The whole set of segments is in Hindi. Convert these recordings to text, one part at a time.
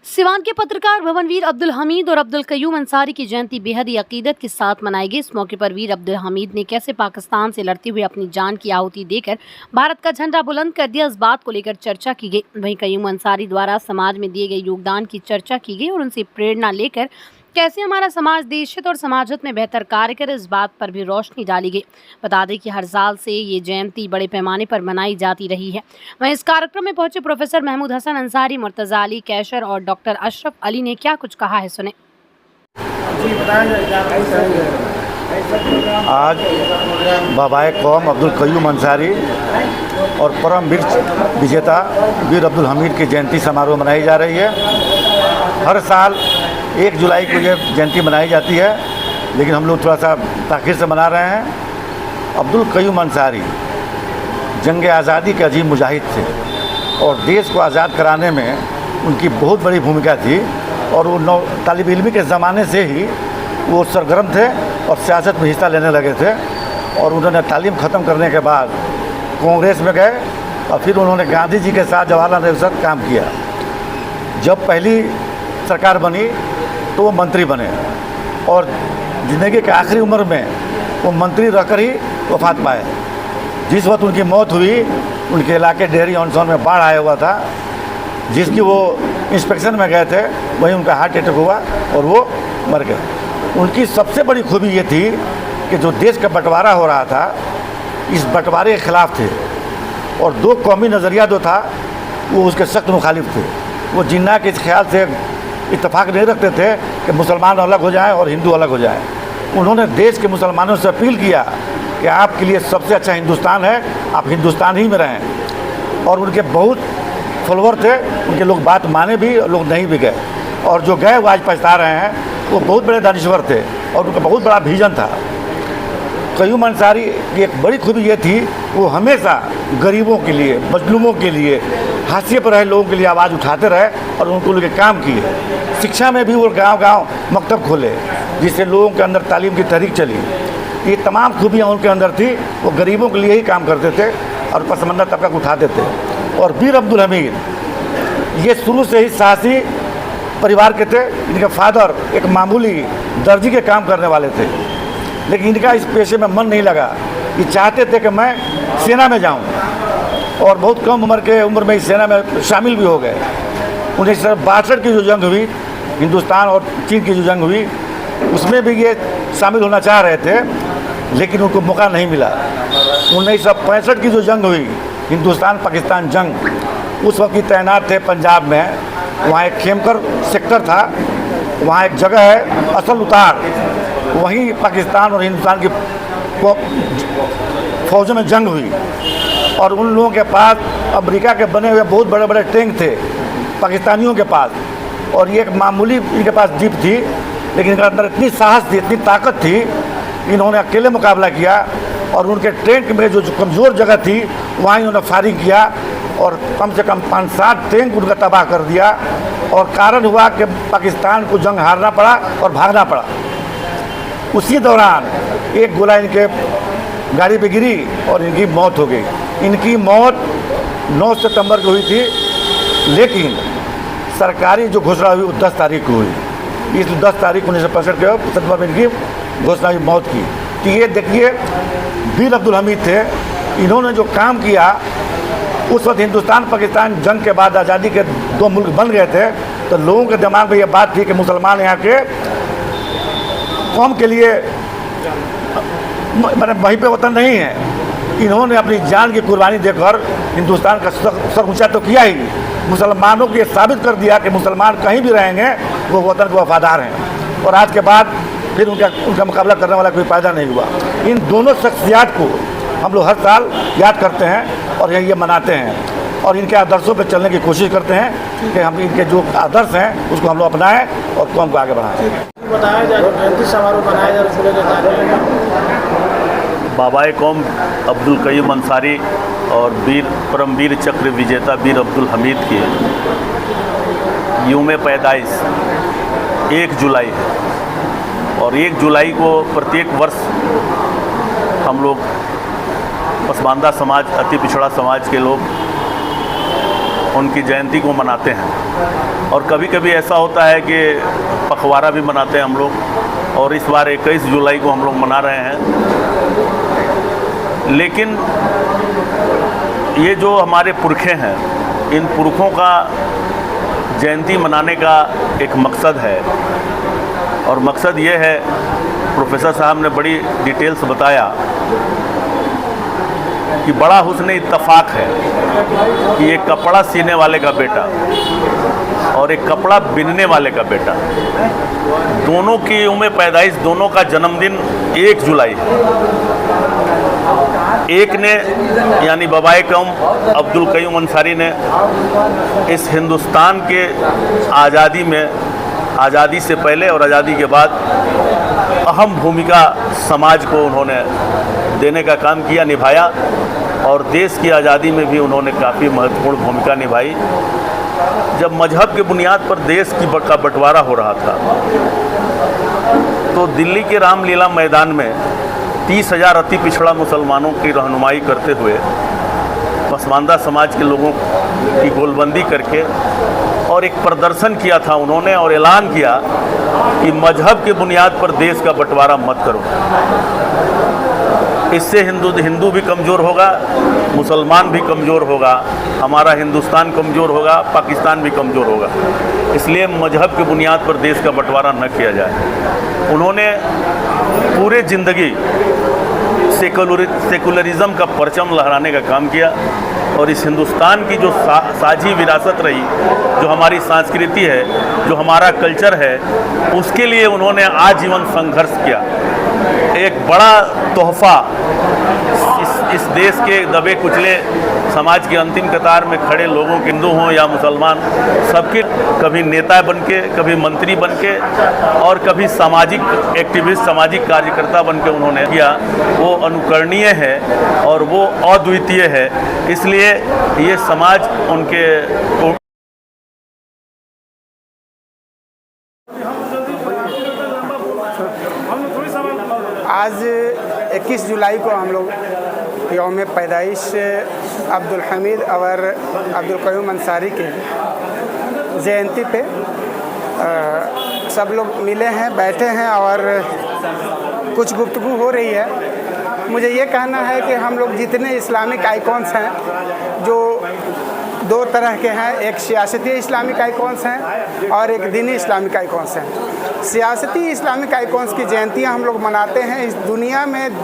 सिवान के पत्रकार भवनवीर अब्दुल हमीद और अब्दुल कयूम अंसारी की जयंती बेहद ही अकीदत के साथ मनाई गई। इस मौके पर वीर अब्दुल हमीद ने कैसे पाकिस्तान से लड़ते हुए अपनी जान की आहुति देकर भारत का झंडा बुलंद कर दिया, इस बात को लेकर चर्चा की गई। वहीं कयूम अंसारी द्वारा समाज में दिए गए योगदान की चर्चा की गई और उनसे प्रेरणा लेकर कैसे हमारा समाज देश हित और समाज हित में बेहतर कार्य करे, इस बात पर भी रोशनी डाली गई। बता दें कि हर साल से ये जयंती बड़े पैमाने पर मनाई जाती रही है। वहीं इस कार्यक्रम में पहुंचे प्रोफेसर महमूद हसन अंसारी, मुर्तजा अली कैशर और डॉक्टर अशरफ अली ने क्या कुछ कहा है, सुने। आज बाबाए कौम अब्दुल कयूम अंसारी और परम वीर विजेता वीर अब्दुल हमीद की जयंती समारोह मनाई जा रही है। हर साल 1 जुलाई को ये जयंती मनाई जाती है, लेकिन हम लोग थोड़ा सा ताख़ीर से मना रहे हैं। अब्दुल कयूम अंसारी जंग आज़ादी के अजीम मुजाहिद थे और देश को आज़ाद कराने में उनकी बहुत बड़ी भूमिका थी और वो तालिब इल्मी के ज़माने से ही वो सरगर्म थे और सियासत में हिस्सा लेने लगे थे। और उन्होंने तालीम ख़त्म करने के बाद कांग्रेस में गए और फिर उन्होंने गांधी जी के साथ, जवाहरलाल नेहरू के साथ काम किया। जब पहली सरकार बनी तो वो मंत्री बने और ज़िंदगी के आखिरी उम्र में वो मंत्री रहकर ही वफात पाए। जिस वक्त उनकी मौत हुई, उनके इलाके डेहरी ऑनसोन में बाढ़ आया हुआ था, जिसकी वो इंस्पेक्शन में गए थे, वहीं उनका हार्ट अटैक हुआ और वो मर गए। उनकी सबसे बड़ी खूबी ये थी कि जो देश का बंटवारा हो रहा था, इस बंटवारे के ख़िलाफ़ थे और 2 कौमी नज़रिया जो था वो उसके सख्त मुखालिफ थे। वो जिन्ना के इस ख्याल से इत्तेफाक नहीं रखते थे कि मुसलमान अलग हो जाएं और हिंदू अलग हो जाएं। उन्होंने देश के मुसलमानों से अपील किया कि आपके लिए सबसे अच्छा हिंदुस्तान है, आप हिंदुस्तान ही में रहें। और उनके बहुत फॉलोअर थे, उनके लोग बात माने भी और लोग नहीं भी गए, और जो गए वो आज पछता रहे हैं। वो बहुत बड़े दानिश्वर थे और उनका बहुत बड़ा विजन था। कयूम अंसारी की एक बड़ी खूबी ये थी, वो हमेशा गरीबों के लिए, मजलूमों के लिए, हाशिए पर रहे लोगों के लिए आवाज़ उठाते रहे और उनको लेके काम किए। शिक्षा में भी वो गांव-गांव मकतब खोले, जिससे लोगों के अंदर तालीम की तहरीक चली। ये तमाम खूबियाँ उनके अंदर थी। वो गरीबों के लिए ही काम करते थे और पसमानदा तबका को उठाते थे। और वीर अब्दुल हमीद ये शुरू से ही साहसी परिवार के थे। इनके फादर एक मामूली दर्जी के काम करने वाले थे, लेकिन इनका इस पेशे में मन नहीं लगा। ये चाहते थे कि मैं सेना में जाऊं और बहुत कम उम्र में इस सेना में शामिल भी हो गए। 1962 की जो जंग हुई, हिंदुस्तान और चीन की जो जंग हुई, उसमें भी ये शामिल होना चाह रहे थे, लेकिन उनको मौका नहीं मिला। 1965 की जो जंग हुई, हिंदुस्तान पाकिस्तान जंग, उस वक्त की तैनात थे पंजाब में। वहाँ एक खेमकर सेक्टर था, वहाँ एक जगह है असल उतार, वहीं पाकिस्तान और हिंदुस्तान की फौजों में जंग हुई। और उन लोगों के पास अमेरिका के बने हुए बहुत बड़े बड़े टैंक थे पाकिस्तानियों के पास, और ये एक मामूली इनके पास जीप थी, लेकिन इनके अंदर इतनी साहस थी, इतनी ताकत थी, इन्होंने अकेले मुकाबला किया। और उनके टैंक में जो कमज़ोर जगह थी वहाँ इन्होंने फायरिंग किया और कम से कम 5-7 टैंक उनका तबाह कर दिया। और कारण हुआ कि पाकिस्तान को जंग हारना पड़ा और भागना पड़ा। उसी दौरान एक गोला इनके गाड़ी पे गिरी और इनकी मौत हो गई। इनकी मौत 9 सितंबर को हुई थी, लेकिन सरकारी जो घोषणा हुई वो 10 तारीख को हुई। इस 10 तारीख 1965 के सितंबर में इनकी घोषणा हुई मौत की। तो ये देखिए, वीर अब्दुल हमीद थे, इन्होंने जो काम किया, उस वक्त हिंदुस्तान पाकिस्तान जंग के बाद आज़ादी के 2 मुल्क बन गए थे, तो लोगों के दिमाग में ये बात थी कि मुसलमान यहाँ के कौम के लिए मैंने वहीं पे वतन नहीं है। इन्होंने अपनी जान की कुर्बानी देकर हिंदुस्तान का सर ऊँचा तो किया ही, मुसलमानों को ये साबित कर दिया कि मुसलमान कहीं भी रहेंगे वो वतन के वफादार हैं। और आज के बाद फिर उनका मुकाबला करने वाला कोई पैदा नहीं हुआ। इन दोनों शख्सियात को हम लोग हर साल याद करते हैं और ये मनाते हैं और इनके आदर्शों पर चलने की कोशिश करते हैं कि हम इनके जो आदर्श हैं उसको हम लोग अपनाएं और कौम को आगे बढ़ाएं। बताया जा जयंती समारोह बनाया जा बाबाए कौम अब्दुल कयूम अंसारी और परम वीर चक्र विजेता वीर अब्दुल हमीद की यूम पैदाइश 1 जुलाई है। और 1 जुलाई को प्रत्येक वर्ष हम लोग पसमानदा समाज, अति पिछड़ा समाज के लोग उनकी जयंती को मनाते हैं। और कभी कभी ऐसा होता है कि पखवाड़ा भी मनाते हैं हम लोग, और इस बार 21 जुलाई को हम लोग मना रहे हैं। लेकिन ये जो हमारे पुरखे हैं, इन पुरखों का जयंती मनाने का एक मकसद है, और मकसद ये है, प्रोफेसर साहब ने बड़ी डिटेल्स बताया कि बड़ा हुस्न इत्तफाक है कि एक कपड़ा सीने वाले का बेटा और एक कपड़ा बिनने वाले का बेटा, दोनों की उम्र पैदाइश, दोनों का जन्मदिन 1 जुलाई है। एक ने यानी बाबाए कौम अब्दुल कयूम अंसारी ने इस हिंदुस्तान के आज़ादी में, आज़ादी से पहले और आज़ादी के बाद अहम भूमिका समाज को उन्होंने देने का काम किया, निभाया, और देश की आज़ादी में भी उन्होंने काफ़ी महत्वपूर्ण भूमिका निभाई। जब मजहब के बुनियाद पर देश का बंटवारा हो रहा था, तो दिल्ली के रामलीला मैदान में 30,000 अति पिछड़ा मुसलमानों की रहनुमाई करते हुए पसमानदा समाज के लोगों की गोलबंदी करके और एक प्रदर्शन किया था उन्होंने, और ऐलान किया कि मजहब के बुनियाद पर देश का बंटवारा मत करो। इससे हिंदू भी कमज़ोर होगा, मुसलमान भी कमज़ोर होगा, हमारा हिंदुस्तान कमज़ोर होगा, पाकिस्तान भी कमज़ोर होगा। इसलिए मजहब के बुनियाद पर देश का बंटवारा न किया जाए। उन्होंने पूरे ज़िंदगी सेकुलरिज़म का परचम लहराने का काम किया, और इस हिंदुस्तान की जो साझी विरासत रही, जो हमारी संस्कृति है, जो हमारा कल्चर है, उसके लिए उन्होंने आजीवन संघर्ष किया। एक बड़ा तोहफ़ा इस देश के दबे कुचले समाज की अंतिम कतार में खड़े लोगों के, हिंदू हों या मुसलमान, सबके कभी नेता बनके, कभी मंत्री बनके, और कभी सामाजिक एक्टिविस्ट, सामाजिक कार्यकर्ता बनके उन्होंने किया, वो अनुकरणीय है और वो अद्वितीय है। इसलिए ये समाज उनके आज 21 जुलाई को हम लोग यौम पैदाइश अब्दुल हमीद और अब्दुल कयूम अंसारी के जयंती पे सब लोग मिले हैं, बैठे हैं और कुछ गुफ्तगू हो रही है। मुझे ये कहना है कि हम लोग जितने इस्लामिक आइकॉन्स हैं, जो 2 तरह के हैं, एक सियासती इस्लामिक आइकॉन्स हैं और एक दीनी इस्लामिक आइकॉन्स हैं। सियासती इस्लामिक आइकॉन्स की जयंतियां हम लोग मनाते हैं इस दुनिया में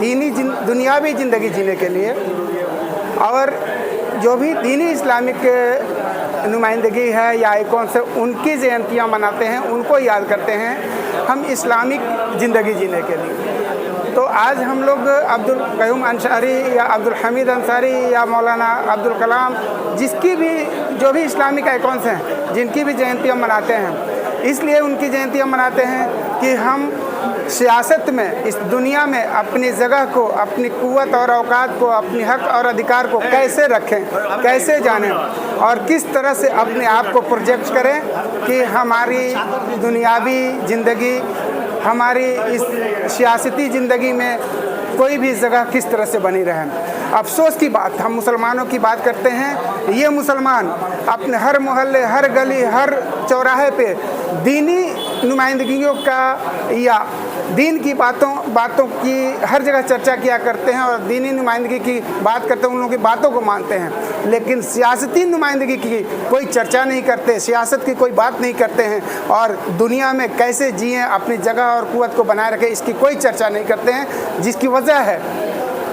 दुनियावी ज़िंदगी जीने के लिए, और जो भी दीनी इस्लामिक नुमाइंदगी है या आइकॉन्स है, उनकी जयंतियां मनाते हैं, उनको याद करते हैं हम इस्लामिक ज़िंदगी जीने के लिए। तो आज हम लोग अब्दुल कयूम अंसारी या अब्दुल हमीद अंसारी या मौलाना अब्दुल कलाम, जिसकी भी जो भी इस्लामिक आइकॉन्स हैं, जिनकी भी जयंतियाँ मनाते हैं, इसलिए उनकी जयंतियाँ मनाते हैं कि हम सियासत में, इस दुनिया में अपनी जगह को, अपनी क़ुव्वत और औकात को, अपनी हक और अधिकार को कैसे रखें, कैसे जानें, और किस तरह से अपने आप को प्रोजेक्ट करें कि हमारी दुनियावी ज़िंदगी, हमारी इस सियासती ज़िंदगी में कोई भी जगह किस तरह से बनी रहे। अफसोस की बात, हम मुसलमानों की बात करते हैं, ये मुसलमान अपने हर मोहल्ले, हर गली, हर चौराहे पे दीनी नुमाइंदगियों का या दीन की बातों की हर जगह चर्चा किया करते हैं, और दीनी नुमाइंदगी की बात करते हैं, उन लोगों की बातों को मानते हैं, लेकिन सियासती नुमाइंदगी की कोई चर्चा नहीं करते, सियासत की कोई बात नहीं करते हैं, और दुनिया में कैसे जिएं, अपनी जगह और क़ुव्वत को बनाए रखें, इसकी कोई चर्चा नहीं करते हैं। जिसकी वजह है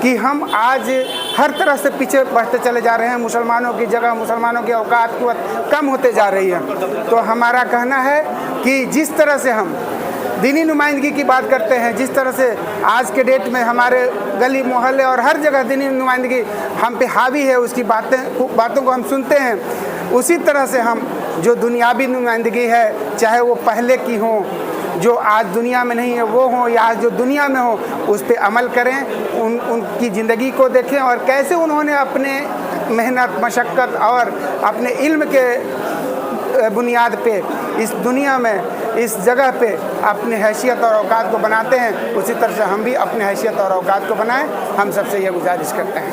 कि हम आज हर तरह से पीछे बढ़ते चले जा रहे हैं। मुसलमानों की जगह, मुसलमानों की औकात, क़ुव्वत कम होते जा रही है। तो हमारा कहना है कि जिस तरह से हम दीनी नुमाइंदगी की बात करते हैं, जिस तरह से आज के डेट में हमारे गली मोहल्ले और हर जगह दीनी नुमाइंदगी हम पे हावी है, उसकी बातों को हम सुनते हैं, उसी तरह से हम जो दुनियावी नुमाइंदगी है, चाहे वो पहले की हो, जो आज दुनिया में नहीं है वो हो, या आज जो दुनिया में हो, उस पर अमल करें, उनकी ज़िंदगी को देखें और कैसे उन्होंने अपने मेहनत, मशक्क़त और अपने इल्म के बुनियाद पे इस दुनिया में, इस जगह पे अपनी हैसियत और औकात को बनाते हैं, उसी तरह से हम भी अपनी हैसियत और औकात को बनाएं। हम सबसे ये गुजारिश करते हैं।